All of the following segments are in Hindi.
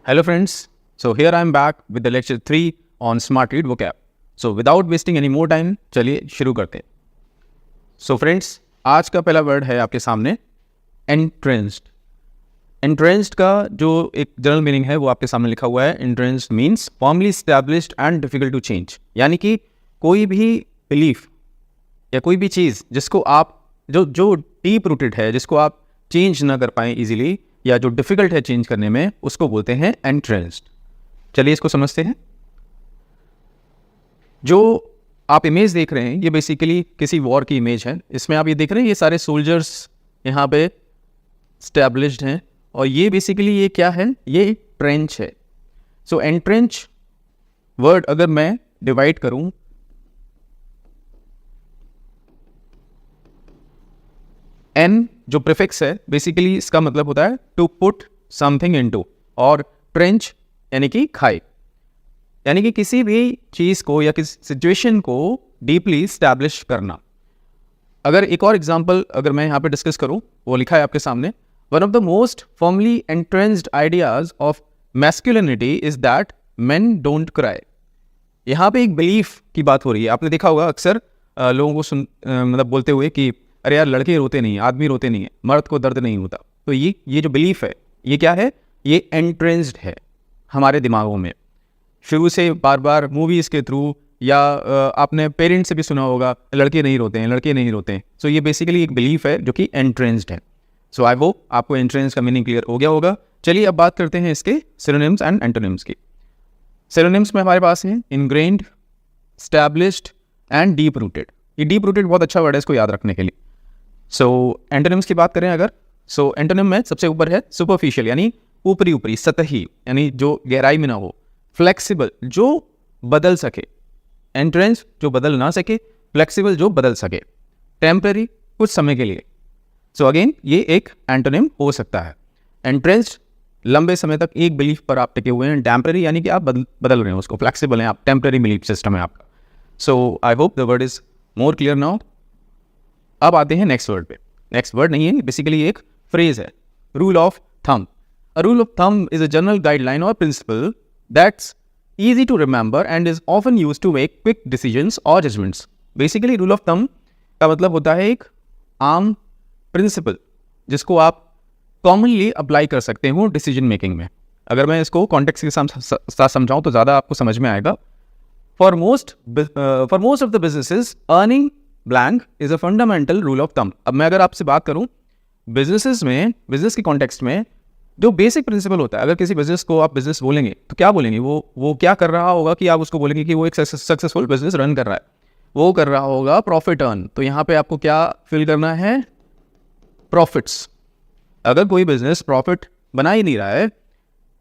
Hello friends, so here I am back with the lecture 3 on Smart Read vocab. So without wasting any more time, चलिए शुरू करते हैं. So friends, आज का पहला वर्ड है आपके सामने entrenched. Entrenched का जो एक जनरल मीनिंग है वो आपके सामने लिखा हुआ है. Entrenched means firmly established and difficult to change. यानी कि कोई भी बिलीफ या कोई भी चीज़ जिसको आप जो डीप रूटेड है, जिसको आप चेंज ना कर पाएँ इजीली या जो डिफ़िकल्ट है चेंज करने में, उसको बोलते हैं एंट्रेंस्ड. चलिए इसको समझते हैं. जो आप इमेज देख रहे हैं ये बेसिकली किसी वॉर की इमेज है. इसमें आप ये देख रहे हैं ये सारे सोल्जर्स यहाँ पे स्टैब्लिश्ड हैं और ये बेसिकली ये क्या है, ये ट्रेंच है. सो एंट्रेंच वर्ड अगर मैं डिवाइड करूँ, एन जो प्रीफिक्स है बेसिकली इसका मतलब होता है टू पुट समथिंग इनटू, और ट्रेंच यानी कि खाई, यानी कि किसी भी चीज़ को या किसी सिचुएशन को डीपली स्टैब्लिश करना. अगर एक और एग्जांपल अगर मैं यहाँ पे डिस्कस करूँ, वो लिखा है आपके सामने, one of the most firmly एंट्रेंस्ड ideas of masculinity is that main don't cry. यहाँ पे एक बिलीफ की बात हो रही है. आपने देखा होगा अक्सर लोगों को मतलब बोलते हुए कि अरे यार लड़के रोते नहीं, आदमी रोते नहीं है, मर्द को दर्द नहीं होता. तो ये जो बिलीफ है ये क्या है, ये एंट्रेंस्ड है हमारे दिमागों में. शुरू से बार बार मूवीज़ के थ्रू या आपने पेरेंट्स से भी सुना होगा लड़के नहीं रोते हैं, लड़के नहीं रोते हैं. सो ये बेसिकली एक बिलीफ है जो कि एंट्रेंस्ड है. सो आई होप आपको एंट्रेंस का मीनिंग क्लियर हो गया होगा. चलिए अब बात करते हैं इसके सिनोनिम्स एंड एंटोनिम्स की. सिनोनिम्स में हमारे पास हैं ingrained, established and deep rooted. ये डीप रूटेड बहुत अच्छा वर्ड है इसको याद रखने के लिए. सो एंटोनिम्स की बात करें अगर, सो एंटोनिम में सबसे ऊपर है सुपरफिशियल यानी ऊपरी सतही, यानी जो गहराई में ना हो. फ्लेक्सिबल जो बदल सके, एंट्रेंस जो बदल ना सके, फ्लेक्सिबल जो बदल सके, टेम्पररी कुछ समय के लिए. सो अगेन ये एक एंटोनिम हो सकता है. एंट्रेंस्ड लंबे समय तक एक बिलीफ पर आप टिके हुए हैं, टेम्पररी यानी कि आप बदल रहे हैं उसको, फ्लेक्सिबल हैं आप, टेम्पररी बिलीफ सिस्टम है आपका. So I hope the word is more clear now. अब आते हैं नेक्स्ट वर्ड पे. नेक्स्ट वर्ड नहीं है, बेसिकली एक फ्रेज है, rule of thumb. A rule of thumb is a general guideline और principle that's easy to remember and is often used to make quick decisions or judgments. Basically rule of thumb का मतलब होता है एक आम प्रिंसिपल जिसको आप कॉमनली अप्लाई कर सकते हो डिसीजन मेकिंग में. अगर मैं इसको कॉन्टेक्स्ट के साथ समझाऊं तो ज़्यादा आपको समझ में आएगा. For most of the businesses earning blank is a fundamental rule of thumb. अब मैं अगर आपसे बात करूं बिजनेसेस में, बिजनेस के कॉन्टेक्स्ट में जो बेसिक प्रिंसिपल होता है, अगर किसी बिजनेस को आप बिजनेस बोलेंगे तो क्या बोलेंगे, वो क्या कर रहा होगा कि आप उसको बोलेंगे कि वो एक सक्सेसफुल बिजनेस रन कर रहा है, वो कर रहा होगा प्रॉफिट अर्न. तो यहाँ पे आपको क्या फिल करना है, प्रॉफिट्स. अगर कोई बिजनेस प्रॉफिट बना ही नहीं रहा है,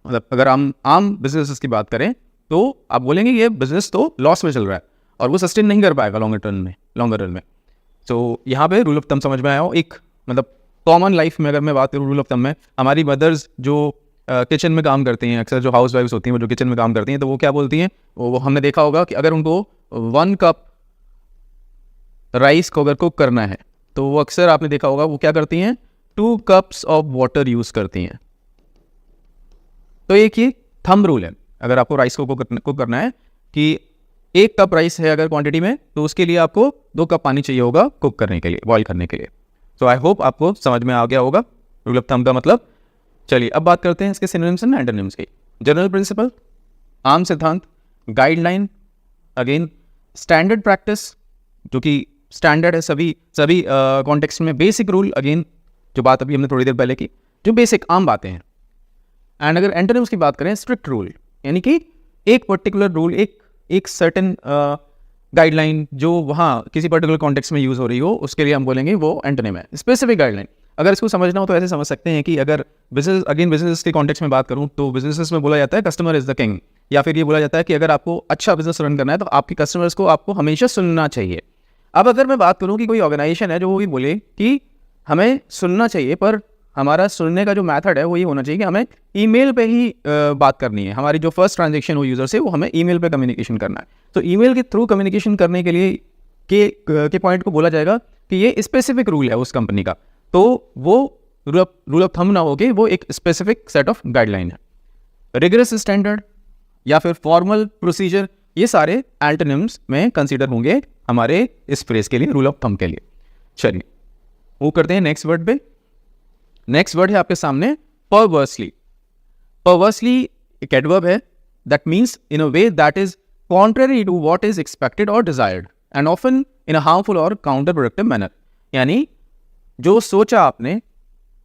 मतलब अगर हम आम बिजनेस की बात करें तो आप बोलेंगे ये बिजनेस तो लॉस में चल रहा है और वो सस्टेन नहीं कर पाएगा लॉन्गर रन में. तो यहाँ पे रूल ऑफ थंब समझ में आया हो. एक मतलब कॉमन लाइफ में अगर मैं बात करूँ रूल ऑफ थंब में, हमारी मदर्स जो किचन में काम करती हैं, अक्सर जो हाउस वाइफ्स होती हैं वो जो किचन में काम करती हैं, तो वो क्या बोलती हैं, वो हमने देखा होगा कि अगर उनको 1 कप राइस को अगर कुक करना है तो वो अक्सर आपने देखा होगा वो क्या करती हैं, 2 कप्स ऑफ वाटर यूज़ करती हैं. तो एक ये थंब रूल है. अगर आपको राइस को कुक करना है कि 1 कप राइस है अगर क्वांटिटी में, तो उसके लिए आपको 2 कप पानी चाहिए होगा कुक करने के लिए, बॉईल करने के लिए. सो आई होप आपको समझ में आ गया होगा रूल ऑफ थंब का मतलब. चलिए अब बात करते हैं इसके सिनोनिम्स एंड एंटोनिम्स की. जनरल प्रिंसिपल, आम सिद्धांत, गाइडलाइन, अगेन स्टैंडर्ड प्रैक्टिस जो कि स्टैंडर्ड है सभी कॉन्टेक्स्ट में. बेसिक रूल, अगेन जो बात अभी हमने थोड़ी देर पहले की, जो बेसिक आम बातें हैं. एंड अगर एंटोनिम्स की बात करें, स्ट्रिक्ट रूल यानी कि एक पर्टिकुलर रूल, एक सर्टेन गाइडलाइन जो वहाँ किसी पर्टिकुलर कॉन्टेक्स्ट में यूज़ हो रही हो, उसके लिए हम बोलेंगे वो एंटोनिम है. स्पेसिफिक गाइडलाइन अगर इसको समझना हो तो ऐसे समझ सकते हैं कि अगर बिजनेस के कॉन्टेक्स्ट में बात करूँ तो बिजनेस में बोला जाता है कस्टमर इज़ द किंग, या फिर ये बोला जाता है कि अगर आपको अच्छा बिजनेस रन करना है तो आपके कस्टमर्स को आपको हमेशा सुनना चाहिए. अब अगर मैं बात करूँ कि कोई ऑर्गेनाइजेशन है जो वो भी बोले कि हमें सुनना चाहिए, पर हमारा सुनने का जो मेथड है वो ये होना चाहिए कि हमें ईमेल पे ही बात करनी है, हमारी जो फर्स्ट ट्रांजैक्शन हो यूज़र से वो हमें ईमेल पे कम्युनिकेशन करना है. तो ईमेल के थ्रू कम्युनिकेशन करने के लिए के पॉइंट को बोला जाएगा कि ये स्पेसिफिक रूल है उस कंपनी का. तो वो रूल ऑफ थंब ना होके वो एक स्पेसिफिक सेट ऑफ गाइडलाइन है. रिगरस स्टैंडर्ड या फिर फॉर्मल प्रोसीजर, ये सारे एंटोनिम्स में कंसीडर होंगे हमारे इस फ्रेज के लिए, रूल ऑफ थंब के लिए। चलिए वो करते हैं नेक्स्ट वर्ड पे। नेक्स्ट वर्ड है आपके सामने परवर्सली। परवर्सली एक एडवर्ब है that means in a way that is contrary to what is expected और desired and often in a harmful और काउंटर प्रोडक्टिव मैनर। यानी जो सोचा आपने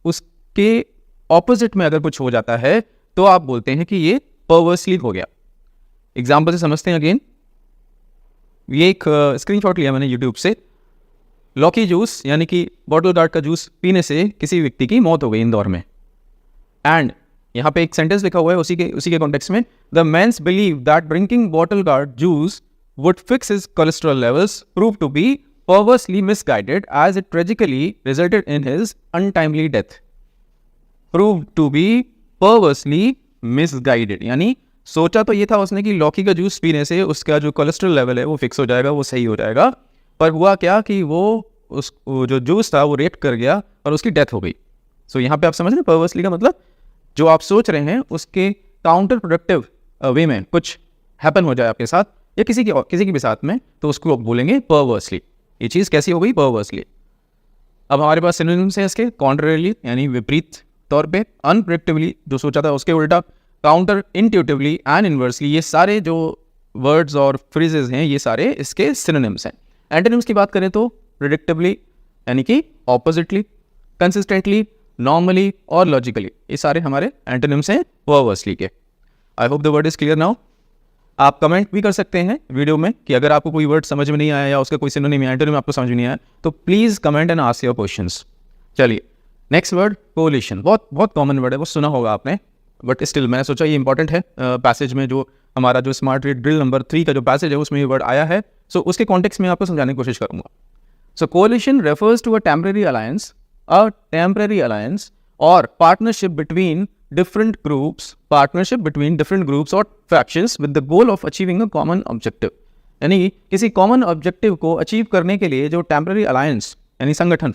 उसके ऑपोजिट में अगर कुछ हो जाता है तो आप बोलते हैं कि ये परवर्सली हो गया। एग्जाम्पल से समझते हैं अगेन। ये एक स्क्रीनशॉट लिया मैंने यूट्यूब से। लौकी जूस यानी कि बॉटल गार्ड का जूस पीने से किसी व्यक्ति की मौत हो गई इंदौर में। एंड यहाँ पे एक सेंटेंस लिखा हुआ है उसी के कॉन्टेक्स्ट में, the man's believe that drinking bottle gourd juice would fix his cholesterol levels prove to be perversely misguided as it tragically resulted in his untimely death. Prove to be perversely misguided यानी सोचा तो ये था उसने कि लौकी का जूस पीने से उसका जो कोलेस्ट्रॉल लेवल है वो फिक्स हो जाएगा, वो सही हो जाएगा, पर हुआ क्या कि वो जो जूस था वो रिएक्ट कर गया और उसकी डेथ हो गई। सो यहाँ पे आप समझ रहे हैं परवर्सली का मतलब जो आप सोच रहे हैं उसके काउंटर प्रोडक्टिव वे में कुछ हैपन हो जाए आपके साथ या किसी के भी साथ में, तो उसको आप बोलेंगे परवर्सली। ये चीज़ कैसी हो गई? परवर्सली। अब हमारे पास सिनोनिम्स हैं इसके, कॉन्ट्रेरियली यानी विपरीत तौर पे, अनप्रेडिक्टेबली जो सोचा था उसके उल्टा, काउंटर इंट्यूटिवली एंड इनवर्सली। ये सारे जो वर्ड्स और फ्रेजेस हैं ये सारे इसके सिनोनिम्स हैं। एंटोनिम्स की बात करें तो प्रेडिक्टेबली यानी कि ऑपोजिटली, कंसिस्टेंटली, नॉर्मली और लॉजिकली, ये सारे हमारे एंटोनिम्स हैं परवर्सली के। आई hope the word is clear now. आप कमेंट भी कर सकते हैं वीडियो में कि अगर आपको कोई वर्ड समझ में नहीं आया या उसका कोई सिनोनिम या एंटोनिम आपको समझ में नहीं आया तो please comment and ask your questions. चलिए नेक्स्ट वर्ड कोलिशन। बहुत कॉमन वर्ड है, वो सुना होगा आपने, बट स्टिल मैंने सोचा ये इंपॉर्टेंट है। पैसेज में जो हमारा जो स्मार्ट रीड ड्रिल नंबर 3 का जो पैसेज है उसमें ये वर्ड आया है, सो उसके कॉन्टेक्स्ट में आपको समझाने की कोशिश करूंगा। So coalition refers to a temporary alliance और partnership between different groups or factions with the goal of achieving a common objective। यानी किसी कॉमन ऑब्जेक्टिव को अचीव करने के लिए जो टेम्पररी अलायंस यानी संगठन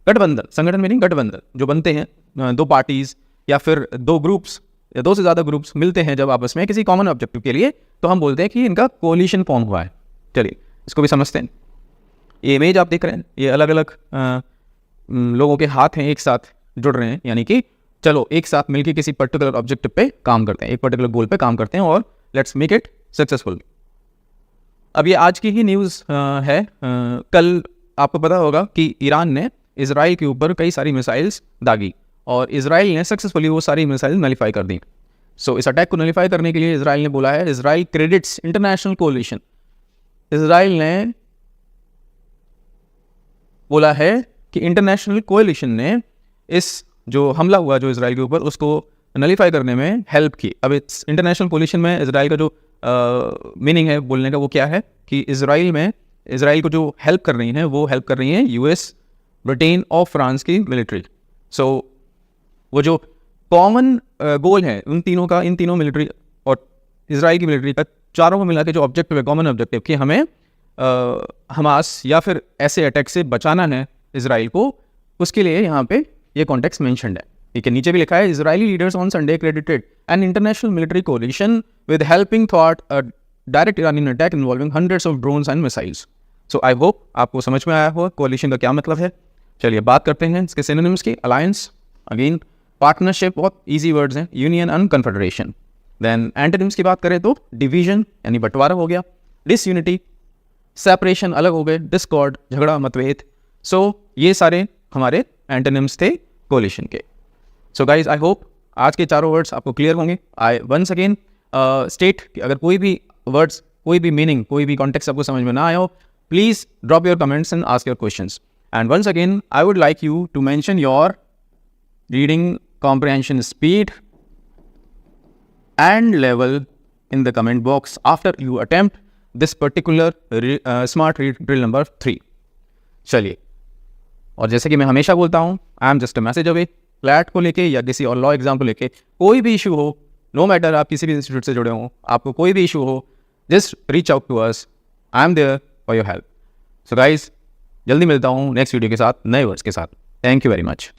में नहीं गठबंधन जो बनते हैं, दो पार्टीज या फिर दो ग्रुप्स या दो से ज़्यादा ग्रुप्स मिलते हैं जब आपस में किसी कॉमन ऑब्जेक्टिव के लिए, तो हम बोलते हैं कि इनका कोलिशन फॉर्म हुआ है। चलिए इसको भी समझते हैं। ये इमेज आप देख रहे हैं, ये अलग अलग लोगों के हाथ हैं एक साथ जुड़ रहे हैं, यानी कि चलो एक साथ मिलकर किसी पर्टिकुलर ऑब्जेक्टिव पे काम करते हैं, एक पर्टिकुलर गोल पे काम करते हैं और लेट्स मेक इट सक्सेसफुल। अब ये आज की ही न्यूज़ है। कल आपको पता होगा कि ईरान ने इजराइल के ऊपर कई सारी मिसाइल्स दागी और इजराइल ने सक्सेसफुली वो सारी मिसाइल नलीफाई कर दी। सो इस अटैक को नलीफाई करने के लिए इजराइल ने बोला है, Israel credits international coalition. Israel ने बोला है कि इंटरनेशनल कोलिशन ने इस जो हमला हुआ जो इजराइल के ऊपर उसको नलीफाई करने में हेल्प की। अब इस इंटरनेशनल कोलिशन में इजराइल का जो मीनिंग है बोलने का वो क्या है कि इजराइल को जो हेल्प कर रही हैं वो हेल्प कर रही हैं यूएस, ब्रिटेन और फ्रांस की मिलिट्री। सो वो जो कॉमन गोल है इन तीनों मिलिट्री और इजराइल की मिलिट्री का, चारों को मिला के जो ऑब्जेक्टिव है, कॉमन ऑब्जेक्टिव कि हमें हमास या फिर ऐसे अटैक से बचाना है इजराइल को, उसके लिए यहाँ पे ये कॉन्टेक्स्ट मेंशन्ड है। ठीक है, नीचे भी लिखा है Israeli leaders on Sunday credited an international military coalition with helping थॉट a direct Iranian attack involving hundreds of drones and missiles. So I hope आपको समझ में आया होगा कोलिशन का क्या मतलब है। चलिए बात करते हैं इसके सिनोनिम्स की। अलायंस, अगेन पार्टनरशिप, बहुत ईजी वर्ड्स हैं, union and confederation. Then antonyms की बात करें तो डिवीजन यानी बंटवारा हो गया, डिसयूनिटी, सेपरेशन अलग हो गए, डिस्कॉर्ड झगड़ा मतभेद। सो ये सारे हमारे एंटोनिम्स थे कोलिशन के। सो गाइज आई होप आज के चारों वर्ड्स आपको क्लियर होंगे। आई वंस अगेन स्टेट कि अगर कोई भी वर्ड्स, कोई भी मीनिंग, कोई भी कॉन्टेक्स्ट आपको समझ में ना आया हो, please drop your comments and ask your questions. And once again I would like you to mention your reading comprehension speed and level in the comment box after you attempt this particular smart read drill number 3। चलिए, और जैसे कि मैं हमेशा बोलता हूँ, I am just a message away. Flat को लेके या किसी और लॉ एग्जाम को लेके कोई भी इशू हो, नो मैटर आप किसी भी इंस्टीट्यूट से जुड़े हो, आपको कोई भी इशू हो, just reach out to us, I am there for your help. So guys जल्दी मिलता हूँ नेक्स्ट वीडियो के साथ, नए वर्ड्स के साथ। Thank you very much.